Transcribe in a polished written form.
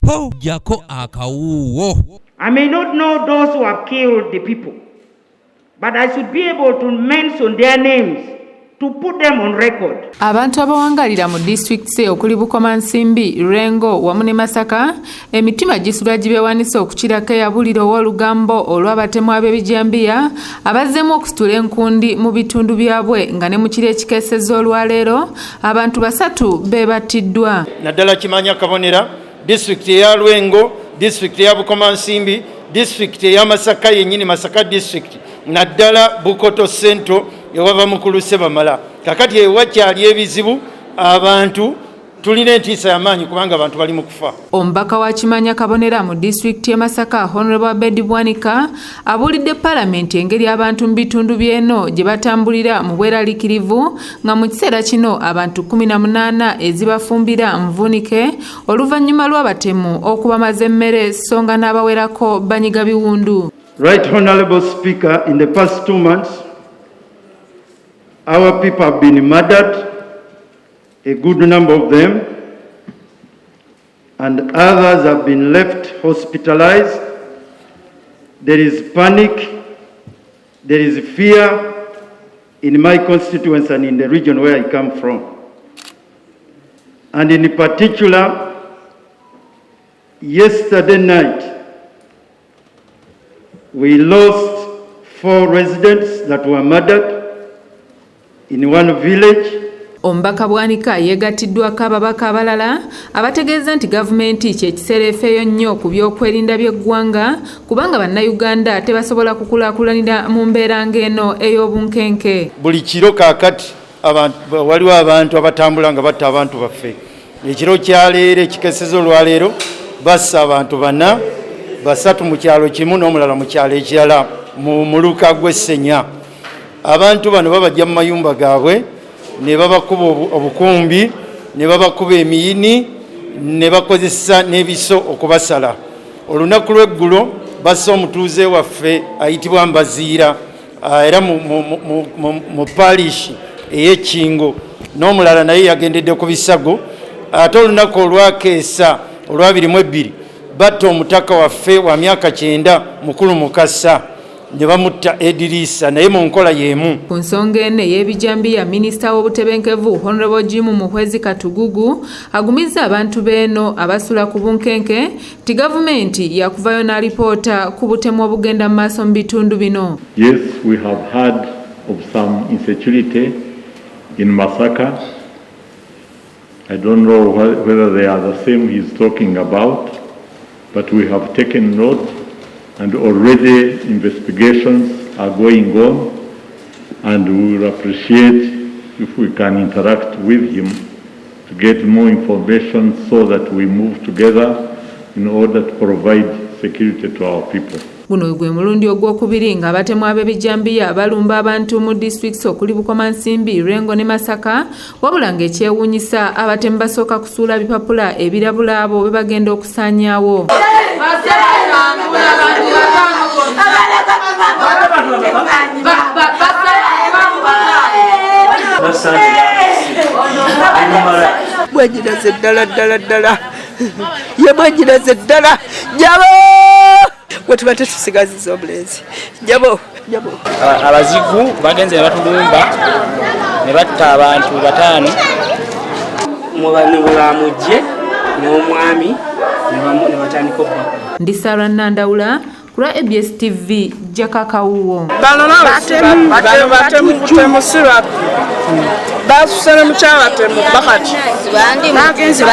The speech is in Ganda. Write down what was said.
po jako akawuwo. I may not know those who have killed the people, but I should be able to mention their names to put them on record. Abantu abawangalira mu districts okuli Bukomansimbi, Rengo wamu ne Masaka emitima gisula gibewanise okukirako eyabuliro w'olugambo olw'abatemu ab'ebijambiya abazzemu okusitula enkundi mu bitundu byabwe nga ne mu kiro ekikeesezza olwaleero abantu 3 beebatiddwa. Naddala Kimanya Kabonera, district eya Lwengo, district eya Bukomansimbi, district eya Masaka yennyini Masaka district, naddala Bukoto Central ewava mukulu Sebamala. Kakati ewakyali ebizibu abantu tulina entiisa y'amaanyi kubanga abantu bali mu kufa. Omubaka wa Kimanya Kabonera mu district ya Masaka Honorable Abedi Bwanika abulidde Parliament engeri abantu mu bitundu by'eno gye batambulira mu bweraliikirivu nga mu kiseera kino abantu 18 ezibafumbira nvunike oluvannyuma lw'abatemu okubamaza emmere so nga n'abawerako banyiga biwundu. Right Honorable Speaker, in the past 2 months our people have been murdered, a good number of them, and others have been left hospitalized. There is panic, there is fear in my constituency and in the region where I come from. And in particular, yesterday night, we lost 4 residents that were murdered in one village. Omubaka Bwanika yeegatiddwako ababaka abalala abategeeza nti gavumenti kyekiseera efeeyo nnyo ku byokwerinda by'eggwanga kubanga bannayuganda tebasobola kukulaakulanira mu mbeera ng'eno ey'obunkenke. Buli kiro kaakati waliwo abantu abatambula nga batta abantu baffe. Ekiro kyaleero ekikeesezza olwaleero bassa abantu 4, 3 mu kyalo kimu n'omulala mu kyalo ekirala mu muluka gw'Essenya. Abantu bano babajja mu mayumba gaabwe ne babakuba obukumbi ne babakuba emiyini ne bakozesa n'ebiso okubasala. Olunaku lw'eggulo bassa omutuuze waffe ayitibwa Mbaziira era mu parish ey'Ekingo n'omulala naye yagendedde ku bisago. Ate olunaku olwakeesa olwa 22 batta omutaka waffe wa myaka 9 mukulu Mukasa ne bamutta Edirisa naye mu nkola y'emu. Ku nsonga eno ey'ebijambiya minisita w'obutebenkevu Honorable Jim Muhwezi Katugugu agumizza abantu b'eno abasula ku bunkenke ti gavumenti yakuvayo n'alipoota ku butemu obugenda mu maaso mu bitundu bino. Yes, we have heard of some insecurity in Masaka. I don't know whether they are the same he's talking about, but we have taken note and already investigations are going on, and we will appreciate if we can interact with him to get more information so that we move together in order to provide security to our people. Guno gwe mulundi ogwokubiri nga abatemu ab'ebijambiya balumba abantu mu districts okuli Bukomansimbi, Rengo ne Masaka wabula ng'ekyewuunyisa abatemu basooka kusuula bipapula ebirabula abo be bagenda okusaanyaawo. Bwagiraze ddala ye bwagiraze ddala jabo gwe tuba tetusigaziza obulenzi jabo abazigu bagenze ne batulumba ne batta abantu 5 mu bano bamujje n'omwami ne batandika okubakuba. Ndi Sarah Nandawula ku ABS TV Jakakawuwo. Batemu basusana mukyala temu bakati bagenze